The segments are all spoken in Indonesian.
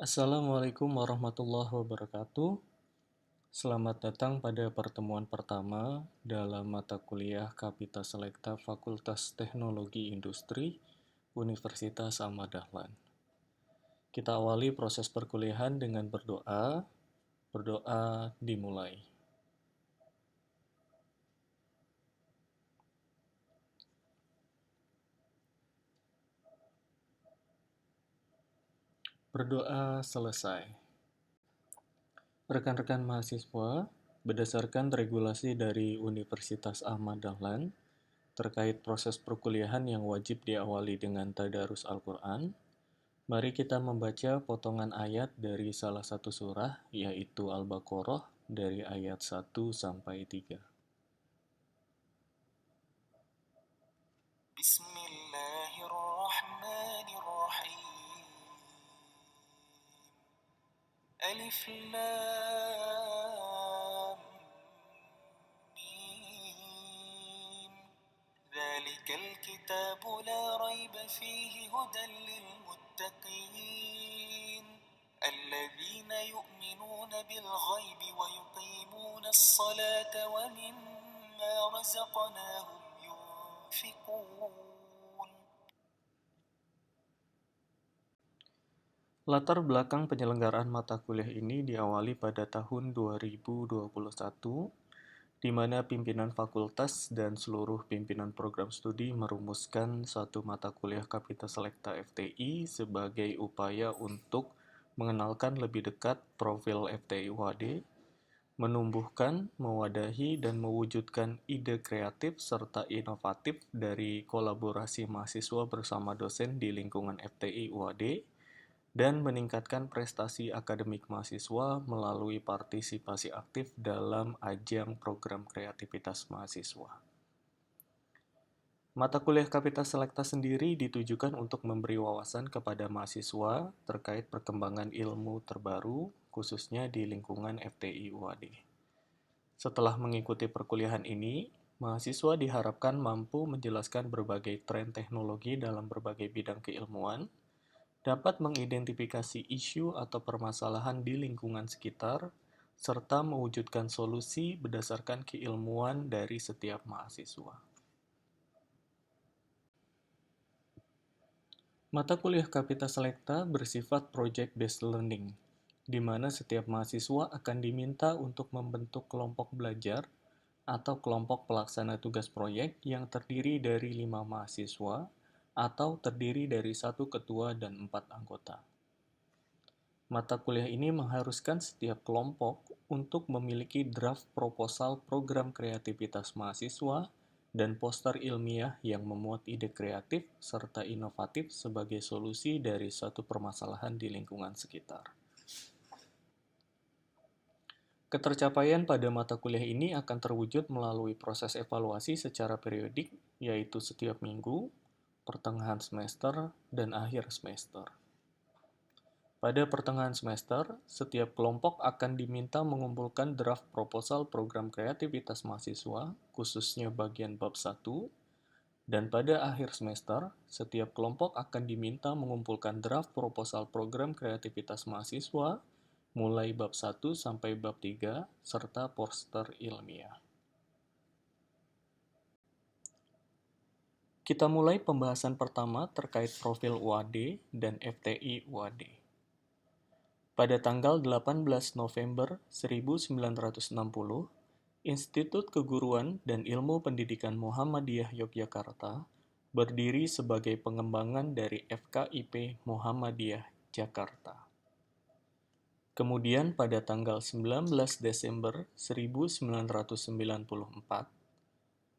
Assalamualaikum warahmatullahi wabarakatuh. Selamat datang pada pertemuan pertama dalam mata kuliah Kapita Selekta Fakultas Teknologi Industri Universitas Ahmad Dahlan. Kita awali proses perkuliahan dengan berdoa. Berdoa dimulai. Berdoa selesai. Rekan-rekan mahasiswa, berdasarkan regulasi dari Universitas Ahmad Dahlan, terkait proses perkuliahan yang wajib diawali dengan tadarus Al-Quran, mari kita membaca potongan ayat dari salah satu surah, yaitu Al-Baqarah, dari ayat 1 sampai 3. Bismillahirrahmanirrahim. Alif Lam Mim. Dzalikal kitabu la raiba fihi hudan lil muttaqin. Alladzina yu'minuna bil ghaibi wa yuqimuna as-salata wa mimma razaqnahum yunfiqun. Latar belakang penyelenggaraan mata kuliah ini diawali pada tahun 2021, di mana pimpinan fakultas dan seluruh pimpinan program studi merumuskan satu mata kuliah Kapita Selekta FTI sebagai upaya untuk mengenalkan lebih dekat profil FTI UAD, menumbuhkan, mewadahi, dan mewujudkan ide kreatif serta inovatif dari kolaborasi mahasiswa bersama dosen di lingkungan FTI UAD, dan meningkatkan prestasi akademik mahasiswa melalui partisipasi aktif dalam ajang program kreativitas mahasiswa. Mata kuliah Kapita Selekta sendiri ditujukan untuk memberi wawasan kepada mahasiswa terkait perkembangan ilmu terbaru, khususnya di lingkungan FTI UAD. Setelah mengikuti perkuliahan ini, mahasiswa diharapkan mampu menjelaskan berbagai tren teknologi dalam berbagai bidang keilmuan, dapat mengidentifikasi isu atau permasalahan di lingkungan sekitar, serta mewujudkan solusi berdasarkan keilmuan dari setiap mahasiswa. Mata kuliah Kapita Selekta bersifat project-based learning, di mana setiap mahasiswa akan diminta untuk membentuk kelompok belajar atau kelompok pelaksana tugas proyek yang terdiri dari 5 mahasiswa atau terdiri dari 1 ketua dan 4 anggota. Mata kuliah ini mengharuskan setiap kelompok untuk memiliki draft proposal program kreativitas mahasiswa dan poster ilmiah yang memuat ide kreatif serta inovatif sebagai solusi dari suatu permasalahan di lingkungan sekitar. Ketercapaian pada mata kuliah ini akan terwujud melalui proses evaluasi secara periodik, yaitu setiap minggu, pertengahan semester, dan akhir semester. Pada pertengahan semester, setiap kelompok akan diminta mengumpulkan draft proposal program kreativitas mahasiswa, khususnya bagian bab 1, dan pada akhir semester, setiap kelompok akan diminta mengumpulkan draft proposal program kreativitas mahasiswa, mulai bab 1 sampai bab 3, serta poster ilmiah. Kita mulai pembahasan pertama terkait profil UAD dan FTI UAD. Pada tanggal 18 November 1960, Institut Keguruan dan Ilmu Pendidikan Muhammadiyah Yogyakarta berdiri sebagai pengembangan dari FKIP Muhammadiyah Jakarta. Kemudian pada tanggal 19 Desember 1994,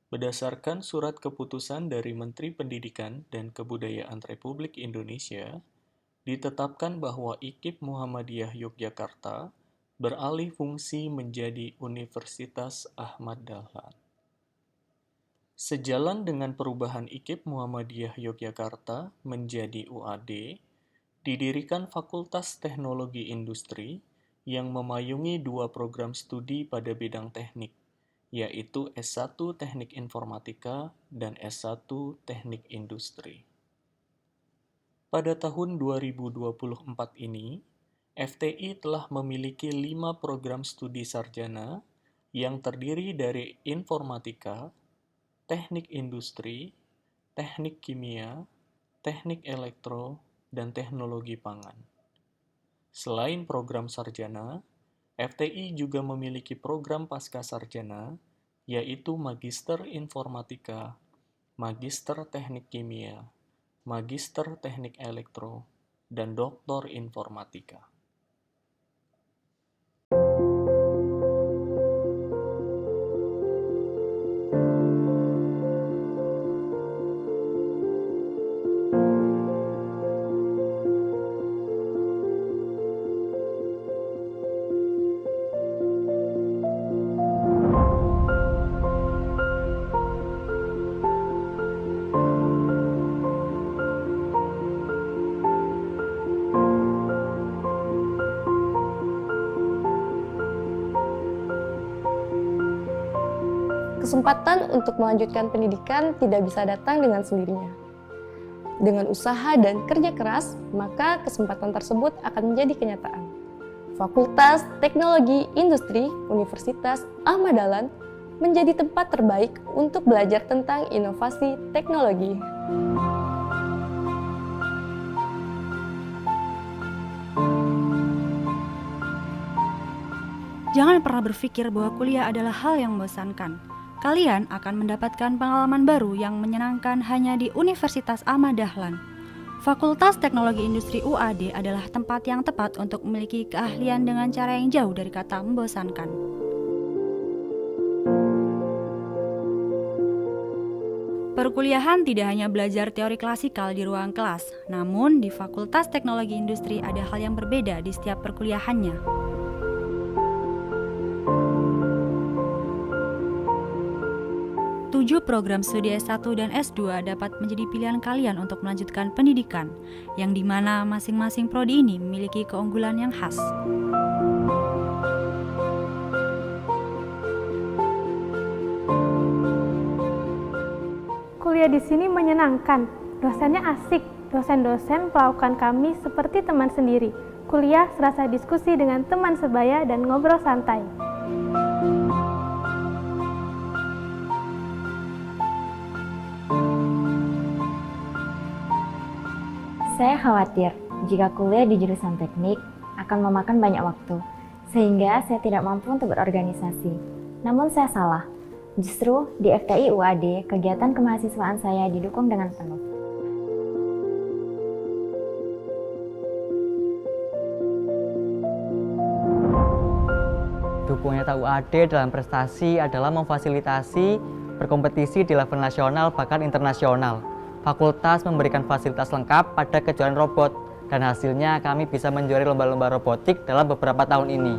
berdasarkan surat keputusan dari Menteri Pendidikan dan Kebudayaan Republik Indonesia, ditetapkan bahwa IKIP Muhammadiyah Yogyakarta beralih fungsi menjadi Universitas Ahmad Dahlan. Sejalan dengan perubahan IKIP Muhammadiyah Yogyakarta menjadi UAD, didirikan Fakultas Teknologi Industri yang memayungi 2 program studi pada bidang teknik, yaitu S1 Teknik Informatika dan S1 Teknik Industri. Pada tahun 2024 ini, FTI telah memiliki 5 program studi sarjana yang terdiri dari informatika, teknik industri, teknik kimia, teknik elektro, dan teknologi pangan. Selain program sarjana, FTI juga memiliki program pascasarjana, yaitu Magister Informatika, Magister Teknik Kimia, Magister Teknik Elektro, dan Doktor Informatika. Kesempatan untuk melanjutkan pendidikan tidak bisa datang dengan sendirinya. Dengan usaha dan kerja keras, maka kesempatan tersebut akan menjadi kenyataan. Fakultas Teknologi Industri Universitas Ahmad Dahlan menjadi tempat terbaik untuk belajar tentang inovasi teknologi. Jangan pernah berpikir bahwa kuliah adalah hal yang membosankan. Kalian akan mendapatkan pengalaman baru yang menyenangkan hanya di Universitas Ahmad Dahlan. Fakultas Teknologi Industri UAD adalah tempat yang tepat untuk memiliki keahlian dengan cara yang jauh dari kata membosankan. Perkuliahan tidak hanya belajar teori klasikal di ruang kelas, namun di Fakultas Teknologi Industri ada hal yang berbeda di setiap perkuliahannya. 7 program studi S1 dan S2 dapat menjadi pilihan kalian untuk melanjutkan pendidikan, yang dimana masing-masing prodi ini memiliki keunggulan yang khas. Kuliah di sini menyenangkan, dosennya asik, dosen-dosen melakukan kami seperti teman sendiri. Kuliah serasa diskusi dengan teman sebaya dan ngobrol santai. Saya khawatir jika kuliah di jurusan teknik akan memakan banyak waktu, sehingga saya tidak mampu untuk berorganisasi. Namun saya salah. Justru di FTI UAD, kegiatan kemahasiswaan saya didukung dengan penuh. Dukung nyata UAD dalam prestasi adalah memfasilitasi berkompetisi di level nasional bahkan internasional. Fakultas memberikan fasilitas lengkap pada kejuaraan robot, dan hasilnya kami bisa menjuari lomba-lomba robotik dalam beberapa tahun ini.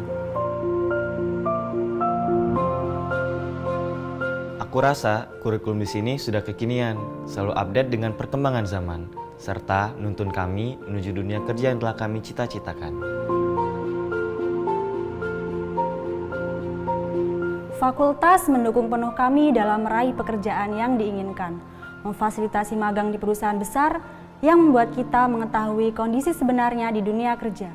Aku rasa kurikulum di sini sudah kekinian, selalu update dengan perkembangan zaman, serta menuntun kami menuju dunia kerja yang telah kami cita-citakan. Fakultas mendukung penuh kami dalam meraih pekerjaan yang diinginkan, memfasilitasi magang di perusahaan besar yang membuat kita mengetahui kondisi sebenarnya di dunia kerja.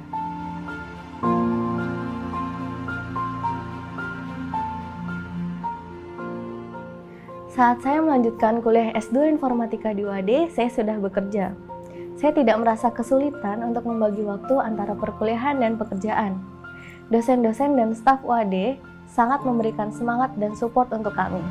Saat saya melanjutkan kuliah S2 Informatika di UAD, saya sudah bekerja. Saya tidak merasa kesulitan untuk membagi waktu antara perkuliahan dan pekerjaan. Dosen-dosen dan staf UAD sangat memberikan semangat dan support untuk kami.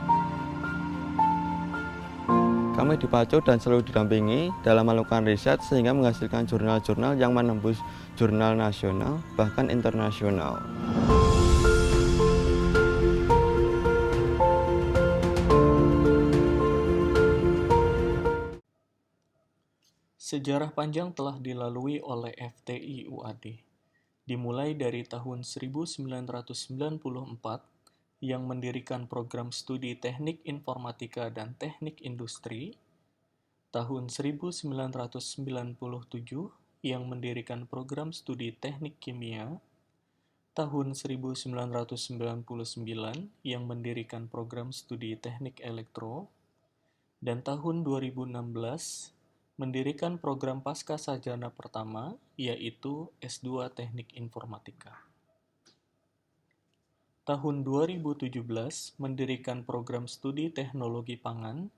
Kami dipacu dan selalu didampingi dalam melakukan riset sehingga menghasilkan jurnal-jurnal yang menembus jurnal nasional bahkan internasional. Sejarah panjang telah dilalui oleh FTI UAD, dimulai dari tahun 1994 yang mendirikan program studi Teknik Informatika dan Teknik Industri, tahun 1997 yang mendirikan program studi Teknik Kimia, tahun 1999 yang mendirikan program studi Teknik Elektro, dan tahun 2016 mendirikan program pascasarjana pertama, yaitu S2 Teknik Informatika. Tahun 2017 mendirikan program studi teknologi pangan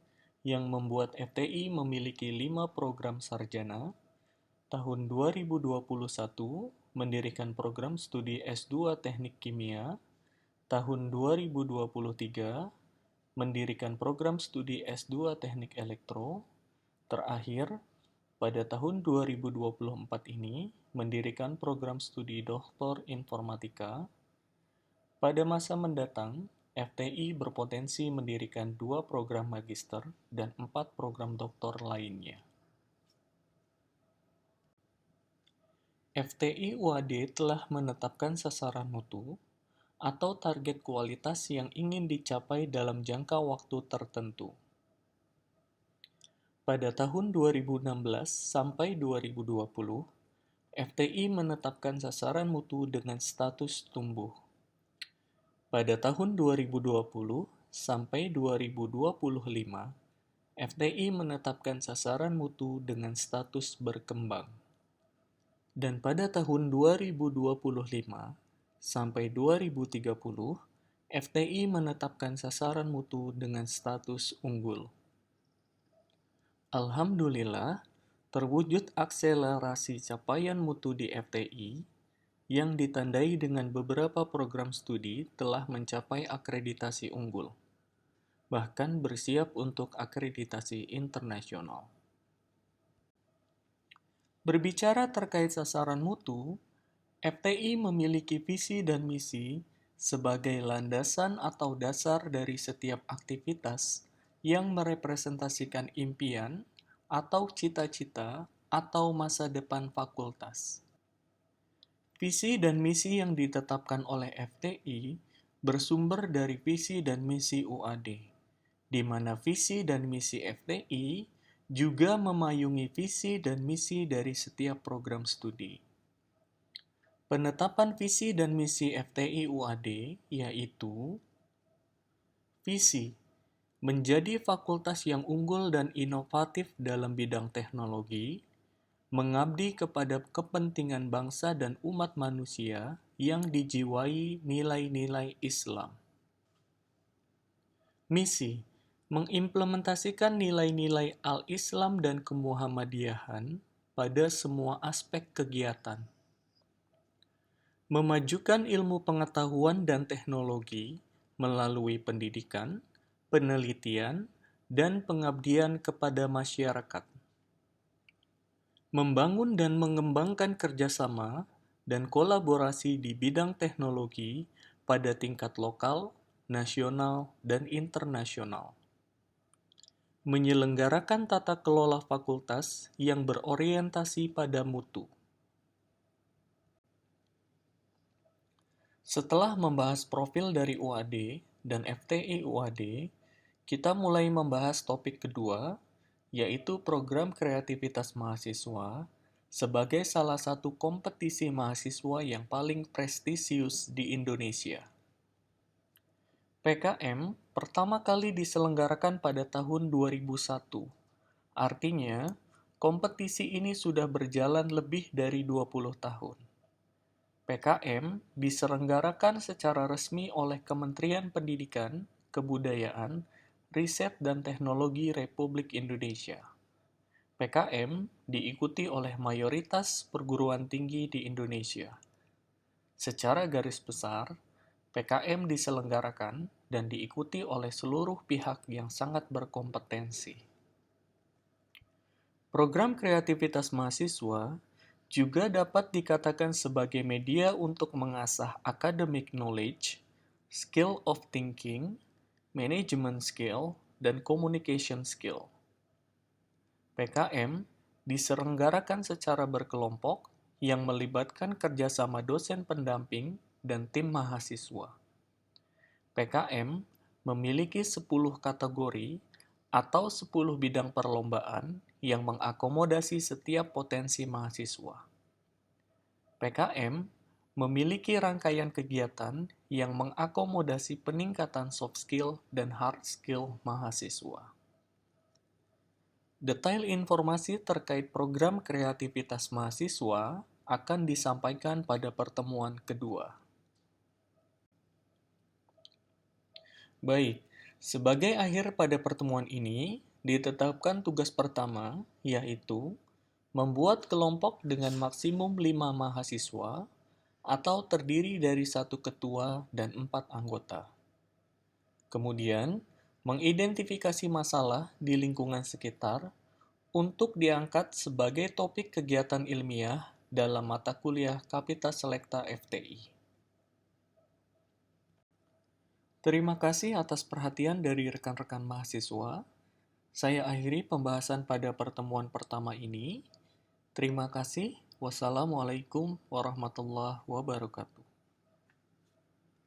yang membuat FTI memiliki 5 program sarjana. Tahun 2021 mendirikan program studi S2 Teknik Kimia. Tahun 2023 mendirikan program studi S2 Teknik Elektro. Terakhir, pada tahun 2024 ini mendirikan program studi Doktor Informatika. Pada masa mendatang, FTI berpotensi mendirikan 2 program magister dan 4 program doktor lainnya. FTI UAD telah menetapkan sasaran mutu atau target kualitas yang ingin dicapai dalam jangka waktu tertentu. Pada tahun 2016 sampai 2020, FTI menetapkan sasaran mutu dengan status tumbuh. Pada tahun 2020 sampai 2025, FTI menetapkan sasaran mutu dengan status berkembang. Dan pada tahun 2025 sampai 2030, FTI menetapkan sasaran mutu dengan status unggul. Alhamdulillah, terwujud akselerasi capaian mutu di FTI yang ditandai dengan beberapa program studi telah mencapai akreditasi unggul, bahkan bersiap untuk akreditasi internasional. Berbicara terkait sasaran mutu, FTI memiliki visi dan misi sebagai landasan atau dasar dari setiap aktivitas yang merepresentasikan impian atau cita-cita atau masa depan fakultas. Visi dan misi yang ditetapkan oleh FTI bersumber dari visi dan misi UAD, di mana visi dan misi FTI juga memayungi visi dan misi dari setiap program studi. Penetapan visi dan misi FTI UAD yaitu: visi, menjadi fakultas yang unggul dan inovatif dalam bidang teknologi, mengabdi kepada kepentingan bangsa dan umat manusia yang dijiwai nilai-nilai Islam. Misi, mengimplementasikan nilai-nilai al-Islam dan kemuhammadiyahan pada semua aspek kegiatan. Memajukan ilmu pengetahuan dan teknologi melalui pendidikan, penelitian, dan pengabdian kepada masyarakat. Membangun dan mengembangkan kerjasama dan kolaborasi di bidang teknologi pada tingkat lokal, nasional, dan internasional. Menyelenggarakan tata kelola fakultas yang berorientasi pada mutu. Setelah membahas profil dari UAD dan FTI UAD, kita mulai membahas topik kedua, yaitu program kreativitas mahasiswa sebagai salah satu kompetisi mahasiswa yang paling prestisius di Indonesia. PKM pertama kali diselenggarakan pada tahun 2001. Artinya, kompetisi ini sudah berjalan lebih dari 20 tahun. PKM diselenggarakan secara resmi oleh Kementerian Pendidikan, Kebudayaan, Riset dan Teknologi Republik Indonesia. PKM diikuti oleh mayoritas perguruan tinggi di Indonesia. Secara garis besar, PKM diselenggarakan dan diikuti oleh seluruh pihak yang sangat berkompetensi. Program kreativitas mahasiswa juga dapat dikatakan sebagai media untuk mengasah academic knowledge, skill of thinking, management skill, dan communication skill. PKM diselenggarakan secara berkelompok yang melibatkan kerjasama dosen pendamping dan tim mahasiswa. PKM memiliki 10 kategori atau 10 bidang perlombaan yang mengakomodasi setiap potensi mahasiswa. PKM memiliki rangkaian kegiatan yang mengakomodasi peningkatan soft skill dan hard skill mahasiswa. Detail informasi terkait program kreativitas mahasiswa akan disampaikan pada pertemuan kedua. Baik, sebagai akhir pada pertemuan ini, ditetapkan tugas pertama, yaitu membuat kelompok dengan maksimum 5 mahasiswa atau terdiri dari 1 ketua dan 4 anggota. Kemudian, mengidentifikasi masalah di lingkungan sekitar untuk diangkat sebagai topik kegiatan ilmiah dalam mata kuliah Kapita Selecta FTI. Terima kasih atas perhatian dari rekan-rekan mahasiswa. Saya akhiri pembahasan pada pertemuan pertama ini. Terima kasih. Wassalamualaikum warahmatullahi wabarakatuh.